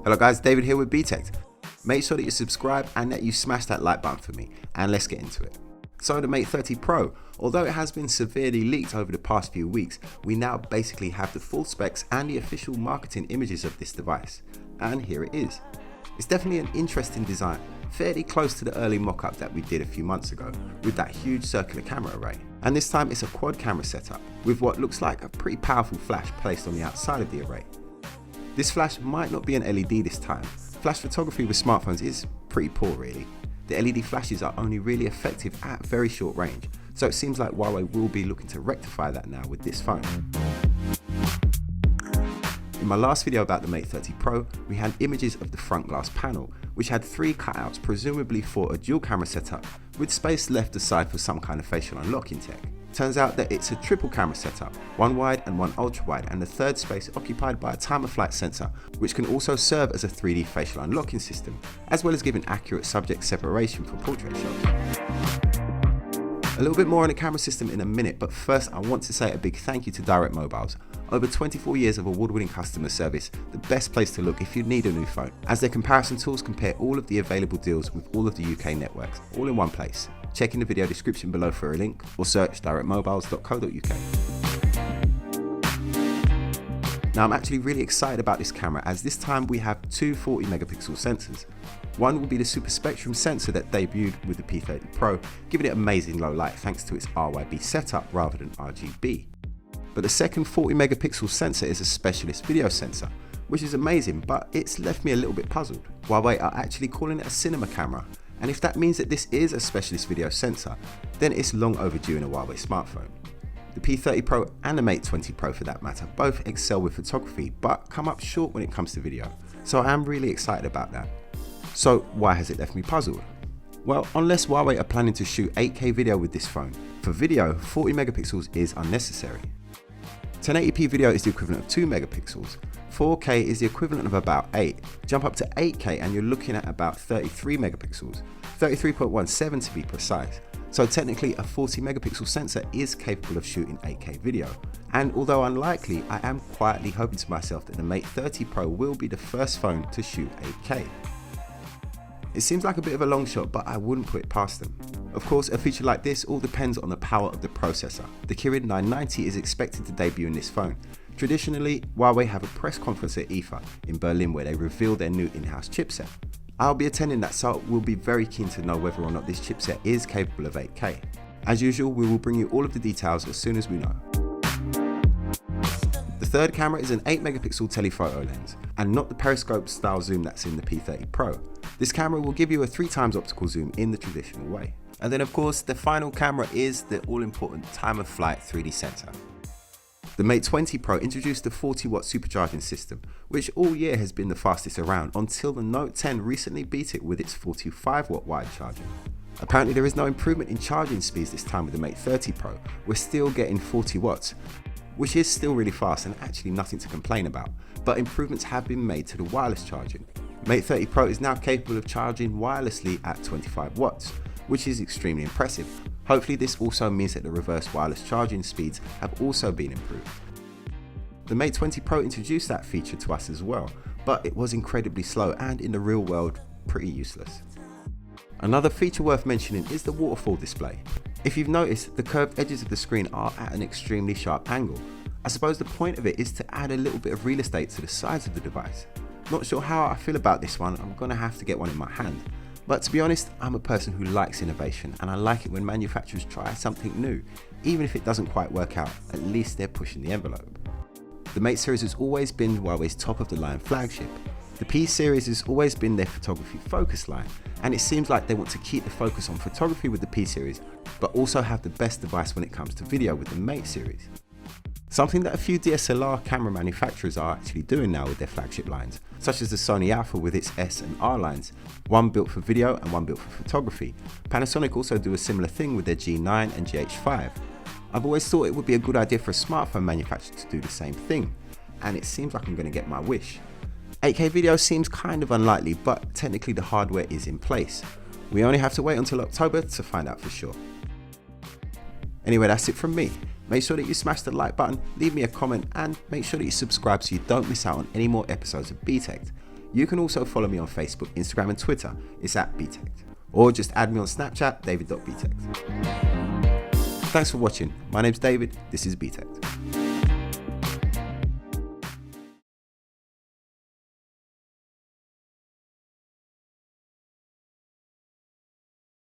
Hello guys, David here with Btekt. Make sure that you subscribe and that you smash that like button for me, and let's get into it. So the Mate 30 Pro, although it has been severely leaked over the past few weeks, we now basically have the full specs and the official marketing images of this device. And here it is. It's definitely an interesting design, fairly close to the early mock-up that we did a few months ago, with that huge circular camera array. And this time it's a quad camera setup, with what looks like a pretty powerful flash placed on the outside of the array. This flash might not be an LED this time. Flash photography with smartphones is pretty poor really. The LED flashes are only really effective at very short range, so it seems like Huawei will be looking to rectify that now with this phone. In my last video about the Mate 30 Pro, we had images of the front glass panel, which had 3 cutouts presumably for a dual camera setup, with space left aside for some kind of facial unlocking tech. Turns out that it's a triple camera setup, one wide and one ultra wide, and the third space occupied by a time of flight sensor, which can also serve as a 3D facial unlocking system, as well as giving accurate subject separation for portrait shots. A little bit more on the camera system in a minute, but first I want to say a big thank you to Direct Mobiles. Over 24 years of award-winning customer service, the best place to look if you need a new phone, as their comparison tools compare all of the available deals with all of the UK networks, all in one place. Check in the video description below for a link, or search directmobiles.co.uk. Now I'm actually really excited about this camera, as this time we have 2 40 megapixel sensors. One will be the Super Spectrum sensor that debuted with the P30 Pro, giving it amazing low light thanks to its RYB setup rather than RGB. But the second 40 megapixel sensor is a specialist video sensor, which is amazing, but it's left me a little bit puzzled. Huawei are actually calling it a cinema camera, and if that means that this is a specialist video sensor, then it's long overdue in a Huawei smartphone. The P30 Pro and the Mate 20 Pro for that matter both excel with photography, but come up short when it comes to video, so I am really excited about that. So why has it left me puzzled? Well, unless Huawei are planning to shoot 8K video with this phone, for video 40 megapixels is unnecessary. 1080p video is the equivalent of 2 megapixels, 4K is the equivalent of about 8, jump up to 8K and you're looking at about 33 megapixels, 33.17 to be precise. So technically a 40 megapixel sensor is capable of shooting 8K video. And although unlikely, I am quietly hoping to myself that the Mate 30 Pro will be the first phone to shoot 8K. It seems like a bit of a long shot, but I wouldn't put it past them. Of course, a feature like this all depends on the power of the processor. The Kirin 990 is expected to debut in this phone. Traditionally, Huawei have a press conference at IFA in Berlin where they reveal their new in-house chipset. I'll be attending that, so we'll be very keen to know whether or not this chipset is capable of 8K. As usual, we will bring you all of the details as soon as we know. The third camera is an 8 megapixel telephoto lens, and not the periscope style zoom that's in the P30 Pro. This camera will give you a 3x optical zoom in the traditional way. And then of course, the final camera is the all-important time of flight 3D sensor. The Mate 20 Pro introduced the 40-watt supercharging system, which all year has been the fastest around until the Note 10 recently beat it with its 45-watt wide charging. Apparently there is no improvement in charging speeds this time with the Mate 30 Pro. We're still getting 40 watts, which is still really fast and actually nothing to complain about, but improvements have been made to the wireless charging. Mate 30 Pro is now capable of charging wirelessly at 25 watts, which is extremely impressive. Hopefully this also means that the reverse wireless charging speeds have also been improved. The Mate 20 Pro introduced that feature to us as well, but it was incredibly slow and in the real world pretty useless. Another feature worth mentioning is the Waterfall Display. If you've noticed, the curved edges of the screen are at an extremely sharp angle. I suppose the point of it is to add a little bit of real estate to the sides of the device. Not sure how I feel about this one, I'm gonna have to get one in my hand. But to be honest, I'm a person who likes innovation, and I like it when manufacturers try something new. Even if it doesn't quite work out, at least they're pushing the envelope. The Mate series has always been Huawei's top of the line flagship. The P series has always been their photography focus line, and it seems like they want to keep the focus on photography with the P series, but also have the best device when it comes to video with the Mate series. Something that a few DSLR camera manufacturers are actually doing now with their flagship lines, such as the Sony Alpha with its S and R lines, one built for video and one built for photography. Panasonic also do a similar thing with their G9 and GH5. I've always thought it would be a good idea for a smartphone manufacturer to do the same thing, and it seems like I'm going to get my wish. 8K video seems kind of unlikely, but technically the hardware is in place. We only have to wait until October to find out for sure. Anyway, that's it from me. Make sure that you smash the like button, leave me a comment, and make sure that you subscribe so you don't miss out on any more episodes of Btekt. You can also follow me on Facebook, Instagram and Twitter. It's at Btekt. Or just add me on Snapchat, david.btekt. Thanks for watching. My name's David. This is Btekt.